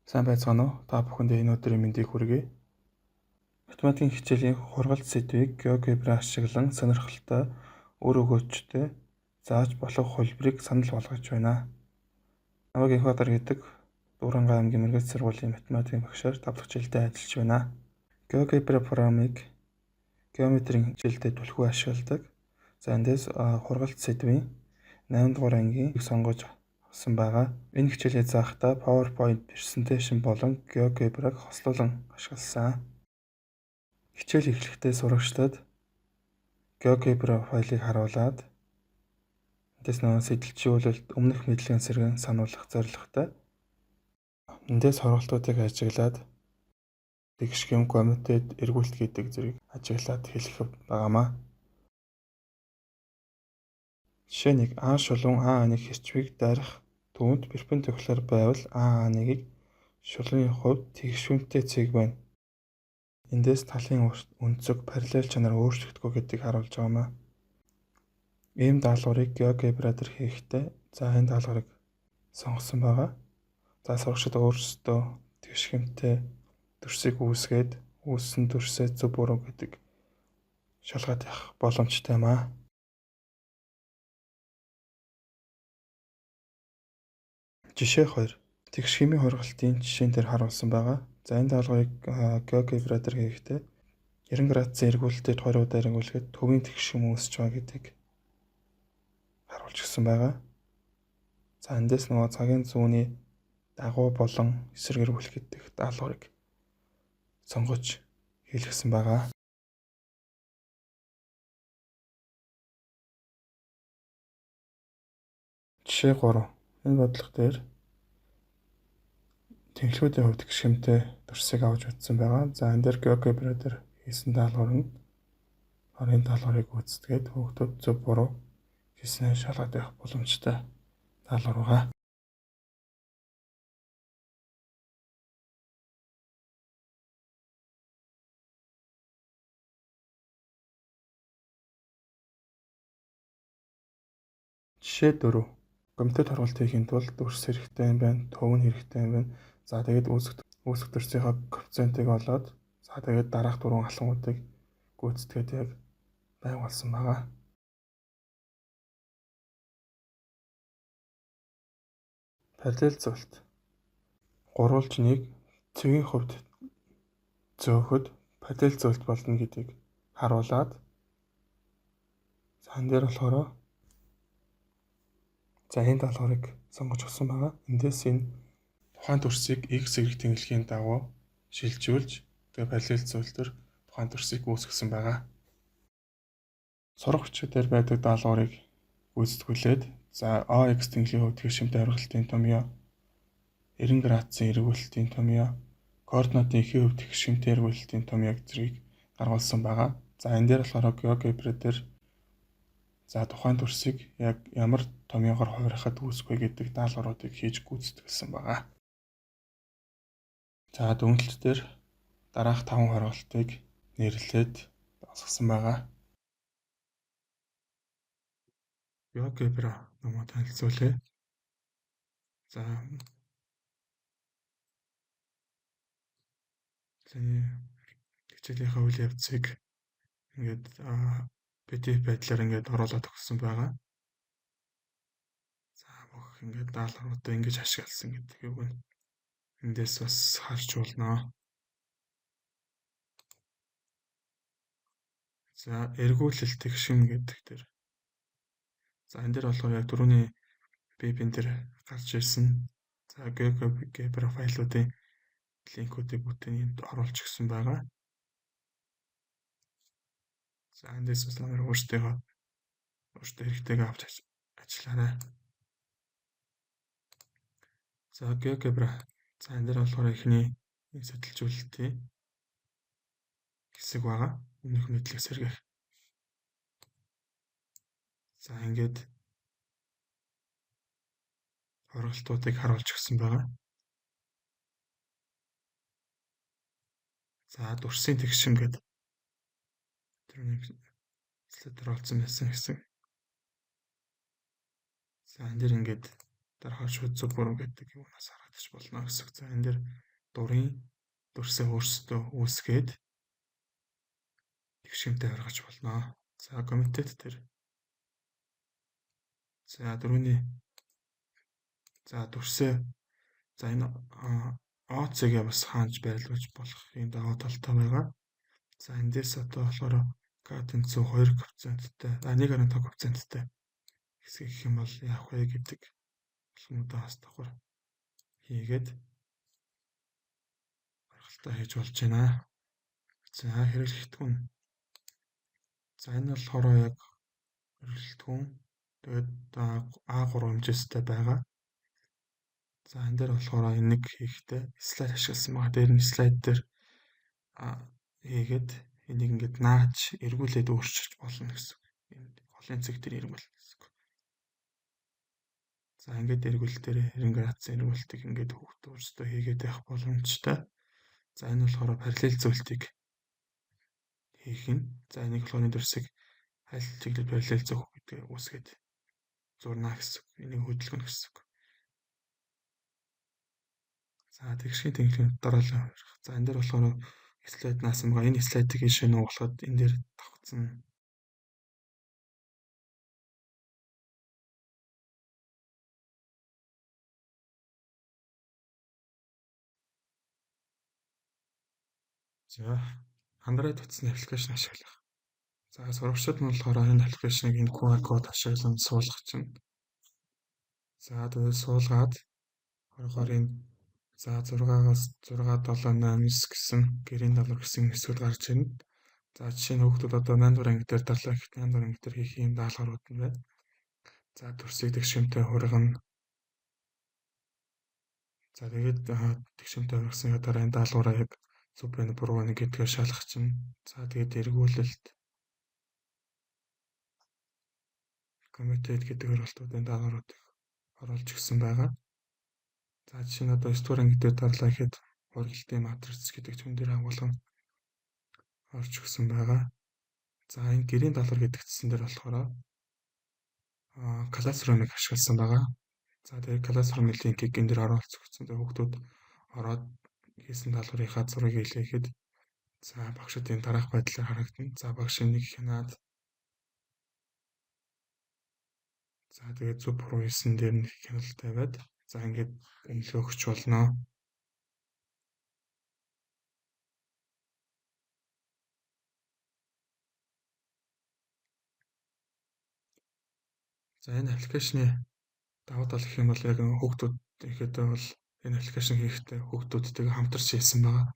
Сайн байцгаана уу? Та бүхэнд энэ өдрийн мэндийг хүргэе. Математикийн хичээлийн хургалт сэдвийг GeoGebra ашиглан сонирхолтой, үр өгөөжтэй зааж болох хувилбарыг санал болгож байна. Намайг Энхбатар гэдэг Дуурангаа аймгийн мэргэжил сургуулийн математикийн багшаар 5 дахь жилдээ ажиллаж байна. GeoGebra программыг геометрийн хичээлдээ түлхүү ашигладаг. За эндээс хургалт сэдвийн 8 дугаар ангийн сонгож авсан байгаа. Энэ хичээлээ заахдаа PowerPoint presentation болон GeoGebra-г хослуулан ашигласан. Хичээл эхлэхдээ сурагчдад GeoGebra файлыг харуулад эндээс нэг сэжилжүүлэлт өмнөх мэдлэгийн сэргэн сануулгах зорилготой. Эндээс сургалтуудыг ажиглаад тэгшхэм коммутед эргүүлэлт гэдэг зэрэг ажиглаад хэлэх байгаамаа. Жишээ 1. А шулуун А1 хэрчмийг дарих түүнд перпендикуляр байвал А1-ыг шулууны хувьд тэгшүүнтэй цэг байна. Эндээс талын өнцөг параллел чанар өөрчлөгдөхгүй гэдгийг харуулж байгаамаа. Ийм даалгаврыг GeoGebra дээр хийхдээ энэ даалгаврыг сонгосон байгаа. За сурагчид өөрсдөө тэгшхэмтэй төрсийг үүсгээд үүссэн төрсөө зөв буруу гэдэг шалгаад явах боломжтой юм аа. Жишээ 2. Тэгшхэмийн хургалтын жишээн дээр харуулсан байгаа. За энэ даалгаврыг GeoGebra дээр хийхдээ 90 градусын эргүүлэлтэд 2 удаа эргүүлэхэд төвийн тэгшхэм үүсэж байгаа гэдгийг харуулж гисэн байгаа. За эндээс нөгөө цагийн зүүнний дагуу болон эсрэг эргүүлэх гэдэг даалгаврыг сонгож хийлгэсэн байгаа. Жишээ 3. Энэ бодлого дээр тэнхлэгүүдийн хувьд гişгэмтэй төрсийг авч үзсэн байгаа. За энэ дээр GeoGebra дээр хийсэн даалгавар нь энэ даалгаврыг үзтгээд хүүхдүүд зөв буруу хийснээ шалгаад явах боломжтой даалгавар байгаа. Жишээ 4. Коммутед хургалт хийхийн тулд төрс хэрэгтэй юм байна, төв нь хэрэгтэй юм байна. За тэгээд үүсэх төрсийнхөө коэффициентийг олоод за тэгээд дараах дөрвөн алхмуудыг гүйцэтгээд яг байгуулсан байгаа. Параллел зөвлөлт. Гурвалж нэг цэгийн хувьд зөөхөд параллел зөвлөлт болно гэдгийг харуулад за энэ дээр болохоор энэ даалгаврыг сонгож авсан байгаа. Эндээс энэ тухайн төрсийг x зэрэг тэнглэхийн дагуу шилжүүлж тэгээ параллел зөвлөлтөөр тухайн төрсийг үүсгэсэн байгаа. Сурагчид дээр байдаг даалгаврыг гүйцэтгүүлээд за ax тэнглэхийн хувьд тэгшхэмтэй хургалтын томьёо 90 градусын эргүүлэлтийн томьёо координатын эхийн хувьд тэгшхэмтэй эргүүлэлтийн томьёог зэргийг гаргуулсан байгаа. За энэ дээр болохоор GeoGebra дээр за тухайн төрсийг яг ямар томьёогоор хувирахад үүсэх вэ гэдэг даалгавруудыг хийж гүйцэтгэлсэн байгаа. За дүгнэлт дээр дараах 5 хургалтыг нэрлээд басгасан байгаа. GeoGebra номоо танилцуулъя. За хичээлийнхаа үйл явцыг ингээд PDF байдлаар ингээд оруулаад өгсөн байгаа. За бүх ингээд даалгавруудаа ингэж ашигласан гэдэг үг нь эндээс бас харж болно. За эргүүлэлт тэгшхэм гэдэг дээр. За энэ дээр болохоор яг түрүүний бибин дээр гарч ирсэн. За GeoGebra файлуудын линкүүдийг бүтээн энд оруулж өгсөн байгаа. За эндээс бас намайг өөртөө хэрэгтэйгээ авч ажиллаарай. За GeoGebra. За энэ дээр болохоор эхний сэтэлжүүлэлтийн хэсэг байгаа. Өмнөх мэдлэг сэргээх. За ингээд хургалтуудыг харуулж өгсөн байгаа. За дүрсийн тэгшин гэдэг тэрний слайдер олцсон байсан хэсэг. За энэ дэр ингээд дарахаар шууд зөв буруу гэдэг юм нас харагдаж болно гэсэн. За энэ дэр дурын дүрсээ өөрсдөө үүсгээд тэгшимтэй гаргаж болно. За комитет дээр за дөрөвний за дүрсээ за энэ ОЦ-гээ бас хаанч байрлуулж болох юм даваа талтай байгаа. За эндээс одоо болохоор катенцүү 2%-тай 1.5%-тай хэсэг гэх юм бол яах вэ гэдэг боломжтой бас давхар хийгээд гаргалтаа хийж болж байна. За хэрэглэгдэхүүн. За энэ болохоор яг хэрэглэгдэхүүн тэгээд А3 хэмжээстэй байгаа. За энэ дээр болохоор энэ нэг хийхдээ слайд ашигласан байгаа. Дээр нь слайд дээр хийгээд энийг ингээд наач эргүүлээд өөрчилж болно гэсэн. Энэ голын цэг дээр эргүүл гэсэн. За ингээд эргүүл дээр 90 градусын эргүүлтийг ингээд хөвгт өөрсдөө хийгээд явах боломжтой. За энэ болохоор параллел зөвлөлтийг хийх нь. За энийг болохоор энэ дүрсийг аль чиглэл параллел зөвх гэдэг үүсгээд зурна гэсэн. Энийг хөдөлгөнө гэсэн. За тэгшгийн тэнхлийн дараалал авах. За энэ дээр болохоор слайд наасан байгаа. Энэ слайдыг ийшээ нуугуулад энэ дээр давхцсан. За Android утасны аппликейшн ашиглах. За сурагчид нь болохоор энэ аппликейшнийг энэ QR код ашиглан суулгах чинь. За тэгээд суулгаад орохоор энэ за 6-аас 6, 7, 8, 9 гэсэн гэрийн даалгавар гэсэн хэсгүүд гарч ирнэ. За жишээ нь хүүхдүүд одоо 8 дугаар анги дээр дарлаа гэхэд 8 дугаар анги дээр хийх юм даалгаврууд нь байна. За төрсийг тэгшимтэй хургана. За тэгээд тэгшимтэй хургасны дараа энэ даалгавраа яг зөв байна буруу байна гэдгээ шалгах чинь. За тэгээд эргүүлэлт комитет гэдэг оролтуудын даалгавруудыг оруулж өгсөн байгаа. За жишээ нь одоо 9 дугаар анги дээр дарлаа гэхэд ургалтын матриц гэдэг зүүн дээр агуулган орж өгсөн байгаа. За энэ гэрийн даалгавар гэдэг хэсгэн дээр болохоор Classroom-ыг ашигласан байгаа. За тэгээд Classroom-ийн линкийг энэ дээр оруулж өгсөн. Тэгээд хүүхдүүд ороод хийсэн даалгаврынхаа зургийг илгээхэд за багшуудын дараах байдлаар харагдана. За багш энийг хянаад за тэгээд зөв буруу хийсэн дээр нь хяналт тавиад за ингээд үнэлгээ өгч болно. За энэ аппликейшны даваа тал гэх юм бол яг хүүхдүүд ихэд бол энэ аппликейшн хийхдээ хүүхдүүдтэйгээ хамтарч хийсэн байгаа.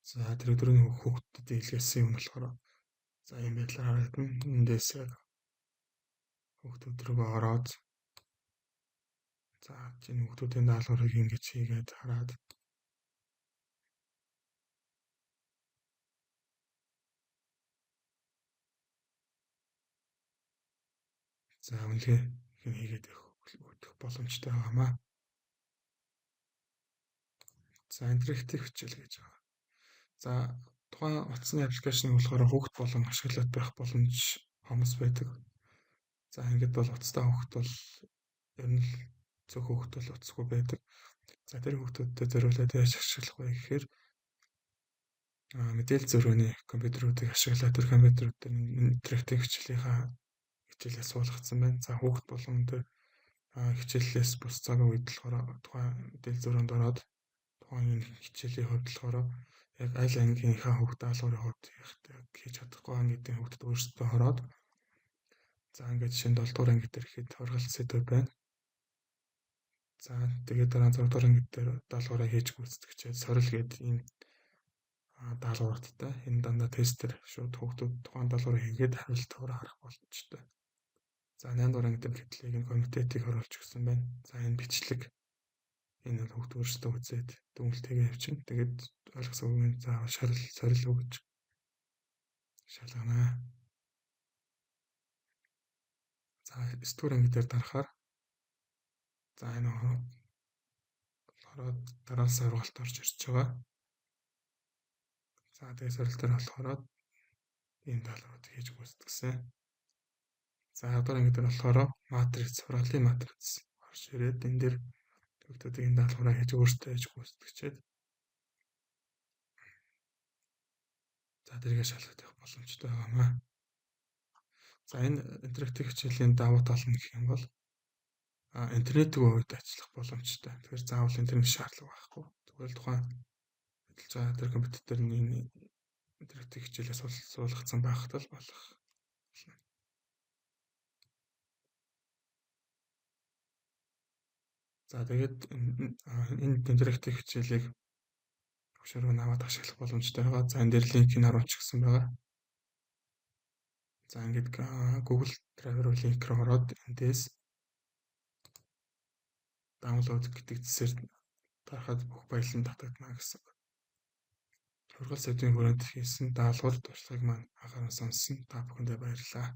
За тэр өдрийн хүүхдэд илгээсэн юм болохоор за юм байдлаар харагдана. Эндээс яг хүүхдүүд рүүгээ ороод за энэ хүүхдүүдийн даалгаврыг ингэж хийгээд хараад за үнэлгээ хийгээд өгөх боломжтой байгаамаа. За интерактив хичээл гэж байгаа. За тухайн утасны аппликейшнийг болохоор хүүхд болон ашиглаад байх боломж хомос байдаг. За ингээд бол утастай хүүхд бол ер нь л зөв хүүхд бол утасгүй байдаг. За тэр хүүхдүүдэд зориулаад яаж ашиглах вэ гэхээр мэдээлэл зөрүүний компьютеруудыг ашиглаад тэр компьютерууд интерактив хичээлээ суулгацсан байна. За хүүхд болгон тэр хичээллээс бус цагийн үед болохоор тухайн мэдээлэл зөрүүнд ороод тухайн хичээлийн хувьд болохоор яг аль ангийнхаа хүүхд даалгаврын хувьд хийж чадахгүй ангидын хүүхдэд өөрсдөө хороод за ингээд жишээ нь 7 дугаар анги дээр ихэд хоргалт сэдв байна. За тэгээд дараа 6 дугаар анги дээр даалгавраа хийж гүйцэтгэж сорил гэдэг ийм даалгаварттай энэ дандаа тестер шууд хүүхдүүд тухайн даалгавраа хийгээд хариултаар харах боломжтой. За 8 дугаар анги дээр гэтлийг энэ комитетийг оруулж өгсөн байна. За энэ бичлэг энэ бол хүүхд өөрсдөө үзээд дүгнэлтээ явуулчихна. Тэгээд ойлгосон үгийн заавал сорил өгж шалгана. За 9 дугаар анги дээр дарахаар За энэ болохоор дараа сургалт орж ирж байгаа. За тэгээ сургалт дээр болохоор ийм даалгаврууд хийж гүйцэтгсэн. За одоо ингэ дээр болохоор матриц, сургалтын матриц орж ирээд энэ дээр төгтөдөг энэ даалгавраа хийж өөртөө хийж гүйцэтгэжээд за тэргээ шалгах явах боломжтой байгаамаа. За энэ интерактив хичээлийн давуу тал нь гэх юм бол интернетийн хувьд ажиллах боломжтой. Тэгэхээр заавал интернет шаардлага байхгүй. Тэгвэл тухайн ажиллаж байгаа тэр компьютер дээр энэ интерактив хичээлээс суулгацсан байхад л болох. За тэгээд энэ интерактив хичээлийг төвшөрөө наваад ашиглах боломжтой байгаа. За энэ дээр линкийг харуулж өгсөн байгаа. За ингээд Google Drive руу линк рүү ороод эндээс download гэдэг зэсээр дарахад бүх баялан татагдана гэсэн. Сургууль сайдын хүрээнд хийсэн даалгавар туршлагыг маань анхааран сонссон та бүхэндээ баярлалаа.